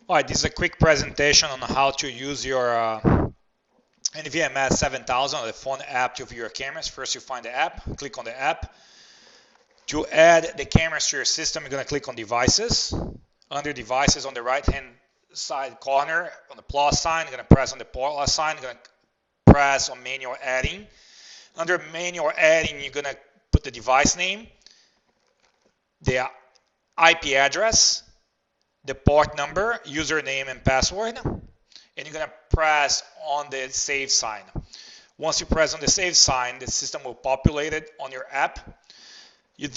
All right, this is a quick presentation on how to use your NVMS 7000 or the phone app to view your cameras. First, you find the app, click on the app. To add the cameras to your system, you're going to click on Devices. Under Devices on the right-hand side corner, on the plus sign, you're going to press on the plus sign. You're going to press on Manual Adding. Under Manual Adding, you're going to put the device name, the IP address, the port number, username, and password, and you're going to press on the save sign. Once you press on the save sign, the system will populate it on your app. You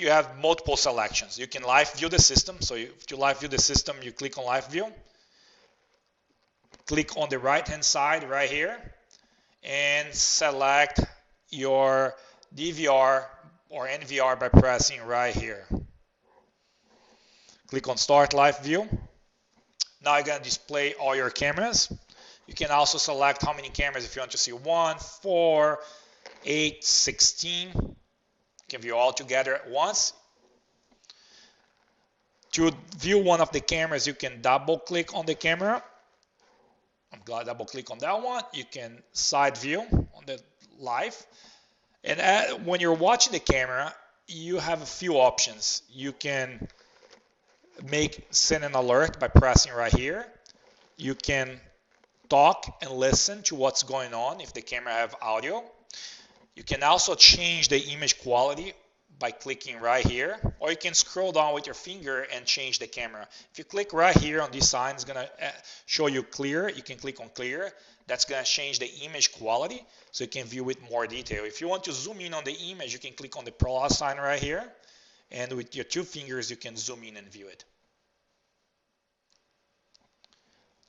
have multiple selections. You can live view the system. So if you live view the system, you click on live view. Click on the right hand side right here and select your DVR or NVR by pressing right here. Click on Start Live View. Now you're going to display all your cameras. You can also select how many cameras if you want to see 1, 4, 8, 16. You can view all together at once. To view one of the cameras, you can double click on the camera. I'm going to double click on that one. You can side view on the live. And when you're watching the camera, you have a few options. You can send an alert by pressing right here. You can talk and listen to what's going on if the camera have audio. You can also change the image quality by clicking right here, or you can scroll down with your finger and change the camera. If you click right here on this sign, it's going to show you clear. You can click on clear. That's going to change the image quality so you can view with more detail. If you want to zoom in on the image, you can click on the plus sign right here. And with your 2 fingers, you can zoom in and view it.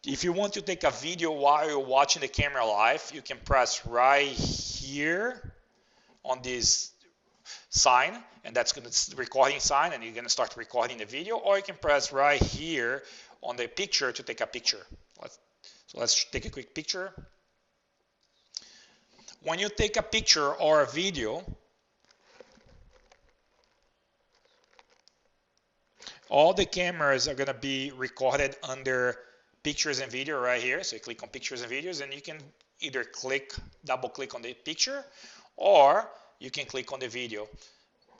If you want to take a video while you're watching the camera live, you can press right here on this sign, and that's going to recording sign, and you're going to start recording the video, or you can press right here on the picture to take a picture. So let's take a quick picture. When you take a picture or a video, all the cameras are going to be recorded under pictures and video right here. So you click on pictures and videos, and you can either double click on the picture, or you can click on the video.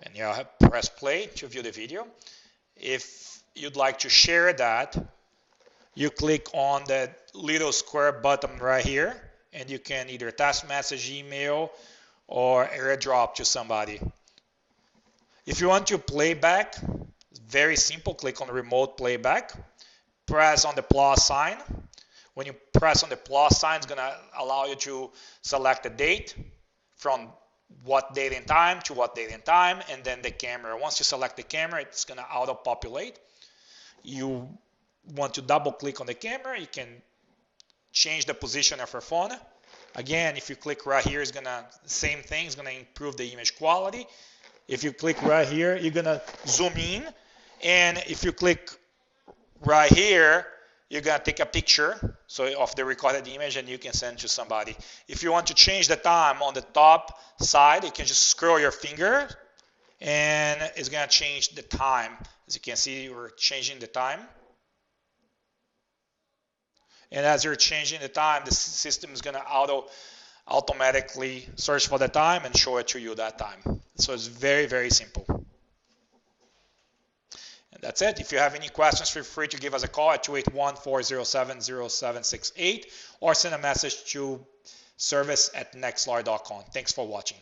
And you press play to view the video. If you'd like to share that, you click on the little square button right here, and you can either text message, email, or airdrop to somebody. If you want to playback, very simple, click on remote playback. Press on the plus sign. When you press on the plus sign, it's going to allow you to select the date from what date and time to what date and time, and then the camera. Once you select the camera, it's going to auto-populate. You want to double click on the camera, you can change the position of your phone. Again, if you click right here, it's going to, same thing, it's going to improve the image quality. If you click right here, you're going to zoom in, and if you click right here, you're going to take a picture of the recorded image, and you can send to somebody. If you want to change the time on the top side, you can just scroll your finger, and it's going to change the time. As you can see, we're changing the time. And as you're changing the time, the system is going to automatically search for the time and show it to you that time. So it's very, very simple. And that's it. If you have any questions, feel free to give us a call at 281-407-0768 or send a message to service@nexlar.com. Thanks for watching.